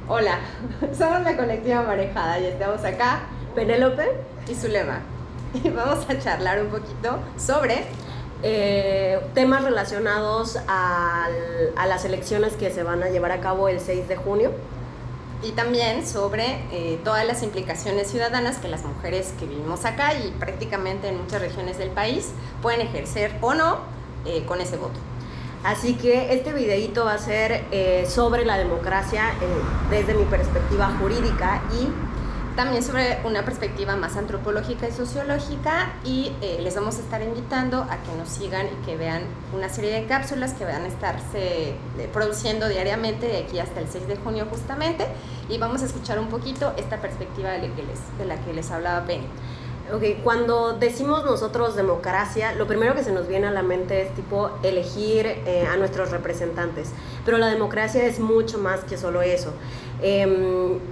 Hola, somos la colectiva Marejada y estamos acá, Penélope, y Zulema. Y vamos a charlar un poquito sobre temas relacionados a las elecciones que se van a llevar a cabo el 6 de junio. y también sobre todas las implicaciones ciudadanas que las mujeres que vivimos acá y prácticamente en muchas regiones del país pueden ejercer o no con ese voto. Así que este videíto va a ser sobre la democracia desde mi perspectiva jurídica y También sobre una perspectiva más antropológica y sociológica, y les vamos a estar invitando a que nos sigan y que vean una serie de cápsulas que van a estarse produciendo diariamente de aquí hasta el 6 de junio justamente, y vamos a escuchar un poquito esta perspectiva de la que les hablaba Penny. Ok, cuando decimos nosotros democracia, lo primero que se nos viene a la mente es tipo elegir a nuestros representantes, pero la democracia es mucho más que solo eso.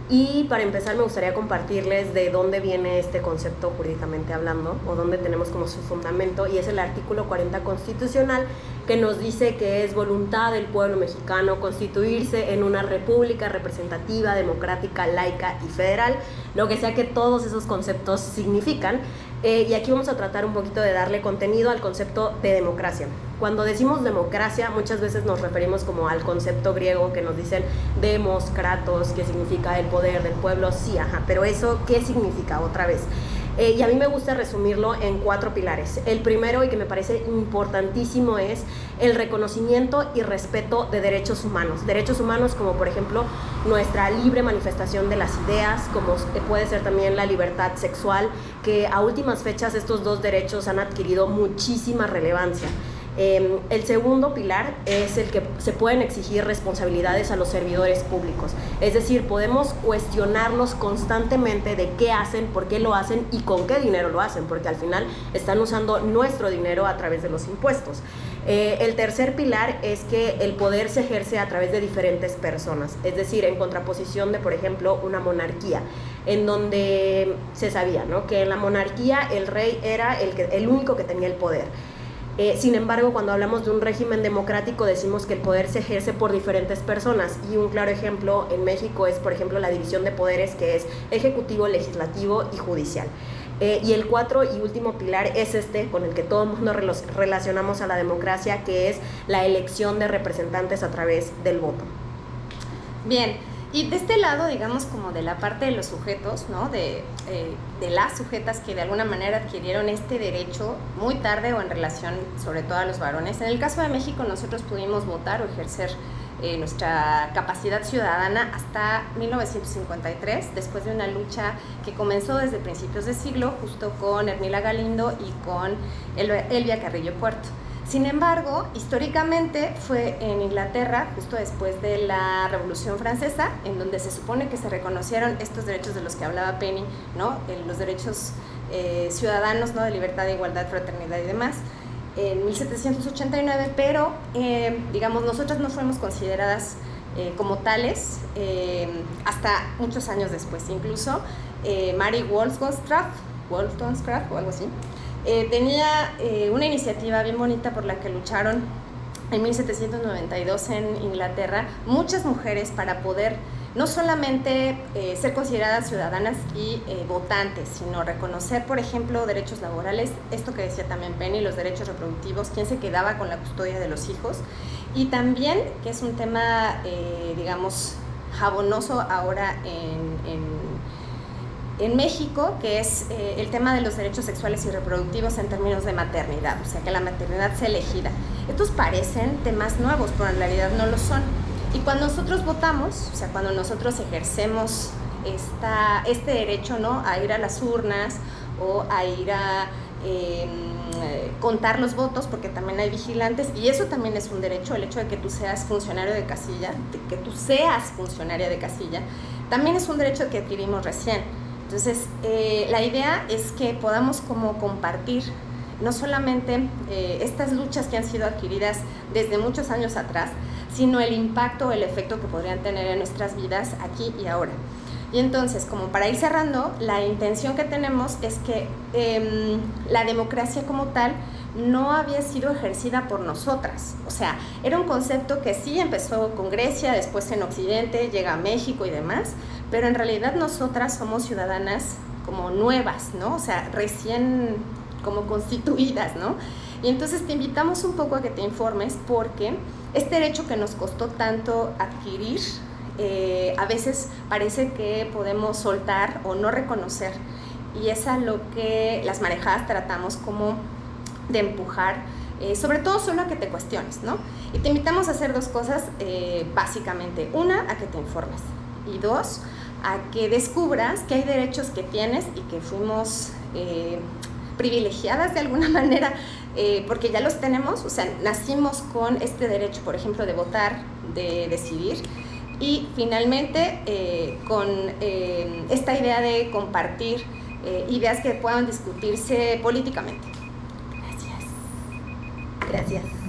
Y para empezar me gustaría compartirles de dónde viene este concepto jurídicamente hablando, o dónde tenemos como su fundamento, y es el artículo 40 constitucional, que nos dice que es voluntad del pueblo mexicano constituirse en una república representativa, democrática, laica y federal, lo que sea que todos esos conceptos significan. Y aquí vamos a tratar un poquito de darle contenido al concepto de democracia. Cuando decimos democracia, muchas veces nos referimos como al concepto griego que nos dicen demos, kratos, que significa el poder del pueblo. Sí, ajá, pero eso, ¿qué significa otra vez? Y a mí me gusta resumirlo en 4 pilares. El primero, y que me parece importantísimo, es el reconocimiento y respeto de derechos humanos. Derechos humanos como, por ejemplo, nuestra libre manifestación de las ideas, como puede ser también la libertad sexual, que a últimas fechas estos 2 derechos han adquirido muchísima relevancia. El segundo pilar es el que se pueden exigir responsabilidades a los servidores públicos, es decir, podemos cuestionarlos constantemente de qué hacen, por qué lo hacen y con qué dinero lo hacen, porque al final están usando nuestro dinero a través de los impuestos. El tercer pilar es que el poder se ejerce a través de diferentes personas, es decir, en contraposición de, por ejemplo, una monarquía, en donde se sabía, ¿no?, que en la monarquía el rey era el único que tenía el poder. Sin embargo, cuando hablamos de un régimen democrático decimos que el poder se ejerce por diferentes personas, y un claro ejemplo en México es, por ejemplo, la división de poderes, que es ejecutivo, legislativo y judicial. Y el 4 y último pilar es este, con el que todo el mundo relacionamos a la democracia, que es la elección de representantes a través del voto. Bien, y de este lado, digamos, como de la parte de los sujetos, ¿no?, de las sujetas que de alguna manera adquirieron este derecho muy tarde o en relación sobre todo a los varones. En el caso de México, nosotros pudimos votar o ejercer nuestra capacidad ciudadana hasta 1953, después de una lucha que comenzó desde principios de siglo, justo con Ermila Galindo y con Elvia Carrillo Puerto. Sin embargo, históricamente fue en Inglaterra, justo después de la Revolución Francesa, en donde se supone que se reconocieron estos derechos de los que hablaba Penny, ¿no?, los derechos ciudadanos, ¿no?, de libertad, de igualdad, fraternidad y demás, en 1789, pero digamos, nosotras no fuimos consideradas como tales hasta muchos años después. Incluso Mary Wollstonecraft o algo así, tenía una iniciativa bien bonita por la que lucharon en 1792 en Inglaterra muchas mujeres para poder no solamente ser consideradas ciudadanas y votantes, sino reconocer, por ejemplo, derechos laborales, esto que decía también Penny, los derechos reproductivos, quién se quedaba con la custodia de los hijos, y también, que es un tema, digamos, jabonoso ahora en México, que es el tema de los derechos sexuales y reproductivos en términos de maternidad, o sea, que la maternidad sea elegida. Estos parecen temas nuevos, pero en realidad no lo son. Y cuando nosotros votamos, o sea, cuando nosotros ejercemos este derecho, ¿no?, a ir a las urnas o a ir a contar los votos, porque también hay vigilantes, y eso también es un derecho, el hecho de que tú seas funcionario de casilla, también es un derecho que adquirimos recién. Entonces, la idea es que podamos como compartir no solamente estas luchas que han sido adquiridas desde muchos años atrás, sino el impacto o el efecto que podrían tener en nuestras vidas aquí y ahora. Y entonces, como para ir cerrando, la intención que tenemos es que la democracia como tal no había sido ejercida por nosotras. O sea, era un concepto que sí empezó con Grecia, después en Occidente, llega a México y demás, pero en realidad nosotras somos ciudadanas como nuevas, ¿no? O sea, recién como constituidas, ¿no? Y entonces te invitamos un poco a que te informes, porque este derecho que nos costó tanto adquirir, a veces parece que podemos soltar o no reconocer, y es a lo que las marejadas tratamos como de empujar, sobre todo solo a que te cuestiones, ¿no? Y te invitamos a hacer dos cosas, básicamente. Una, a que te informes, y dos, a que descubras que hay derechos que tienes y que fuimos privilegiadas de alguna manera, porque ya los tenemos. O sea, nacimos con este derecho, por ejemplo, de votar, de decidir, y finalmente con esta idea de compartir ideas que puedan discutirse políticamente. Gracias.